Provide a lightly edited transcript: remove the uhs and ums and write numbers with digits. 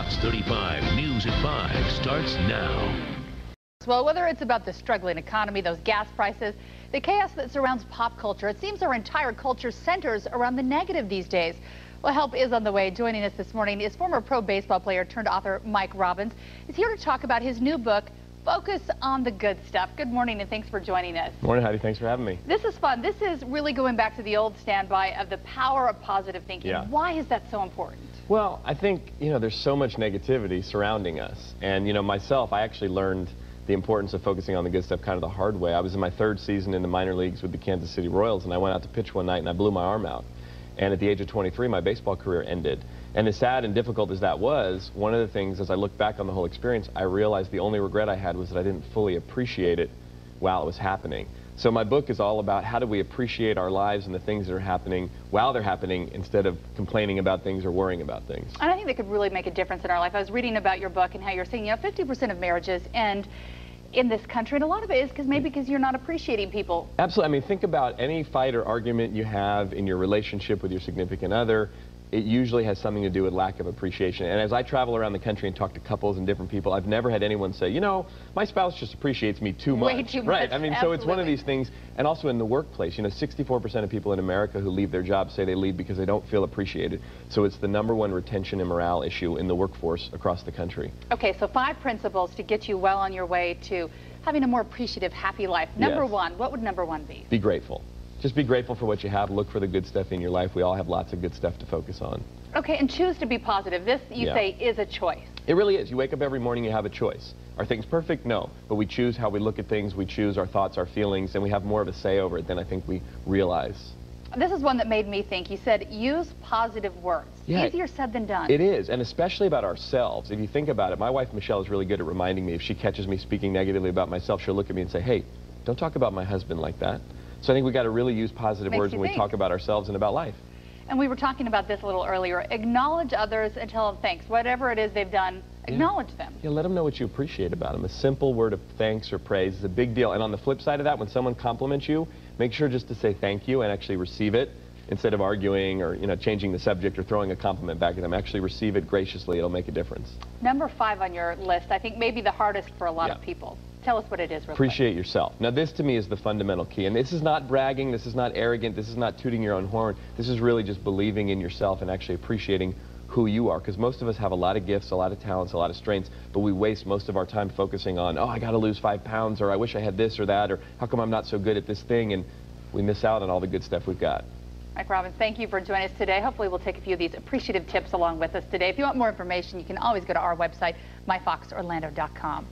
Fox 35 News at 5 starts now. Well, whether it's about the struggling economy, those gas prices, the chaos that surrounds pop culture, it seems our entire culture centers around the negative these days. Well, help is on the way. Joining us this morning is former pro baseball player turned author Mike Robbins. He's here to talk about his new book, Focus on the Good Stuff. Good morning and thanks for joining us. Morning, Heidi. Thanks for having me. This is fun. This is really going back to the old standby of the power of positive thinking. Yeah. Why is that so important? Well, I think, there's so much negativity surrounding us. And, myself, I actually learned the importance of focusing on the good stuff kind of the hard way. I was in my third season in the minor leagues with the Kansas City Royals, and I went out to pitch one night and I blew my arm out. And at the age of 23, my baseball career ended. And as sad and difficult as that was, one of the things, as I look back on the whole experience, I realized the only regret I had was that I didn't fully appreciate it while it was happening. So my book is all about how do we appreciate our lives and the things that are happening while they're happening instead of complaining about things or worrying about things. And I think that could really make a difference in our life. I was reading about your book and how you're saying, 50% of marriages end in this country, and a lot of it is because you're not appreciating people. Absolutely. I mean, think about any fight or argument you have in your relationship with your significant other. It usually has something to do with lack of appreciation. And as I travel around the country and talk to couples and different people, I've never had anyone say, my spouse just appreciates me too much. Way too much. Right. I mean, Absolutely. So it's one of these things. And also in the workplace, 64% of people in America who leave their jobs say they leave because they don't feel appreciated. So it's the #1 retention and morale issue in the workforce across the country. Okay, so 5 principles to get you well on your way to having a more appreciative, happy life. Number 1, what would number 1 be? Be grateful. Just be grateful for what you have. Look for the good stuff in your life. We all have lots of good stuff to focus on. Okay, and choose to be positive. This, you say, is a choice. It really is. You wake up every morning, you have a choice. Are things perfect? No. But we choose how we look at things, we choose our thoughts, our feelings, and we have more of a say over it than I think we realize. This is one that made me think. You said, use positive words. Yeah, easier said than done. It is, and especially about ourselves. If you think about it, my wife Michelle is really good at reminding me. If she catches me speaking negatively about myself, she'll look at me and say, hey, don't talk about my husband like that. So I think we've got to really use positive words when we talk about ourselves and about life. And we were talking about this a little earlier. Acknowledge others and tell them thanks. Whatever it is they've done, acknowledge them. Yeah, let them know what you appreciate about them. A simple word of thanks or praise is a big deal. And on the flip side of that, when someone compliments you, make sure just to say thank you and actually receive it instead of arguing or changing the subject or throwing a compliment back at them. Actually receive it graciously. It'll make a difference. Number 5 on your list, I think maybe the hardest for a lot of people. Tell us what it is real quick. Appreciate yourself. Now this to me is the fundamental key. And this is not bragging, this is not arrogant, this is not tooting your own horn. This is really just believing in yourself and actually appreciating who you are. Because most of us have a lot of gifts, a lot of talents, a lot of strengths, but we waste most of our time focusing on, oh, I got to lose 5 pounds, or I wish I had this or that, or how come I'm not so good at this thing, and we miss out on all the good stuff we've got. Mike Robbins, thank you for joining us today. Hopefully we'll take a few of these appreciative tips along with us today. If you want more information, you can always go to our website, myfoxorlando.com.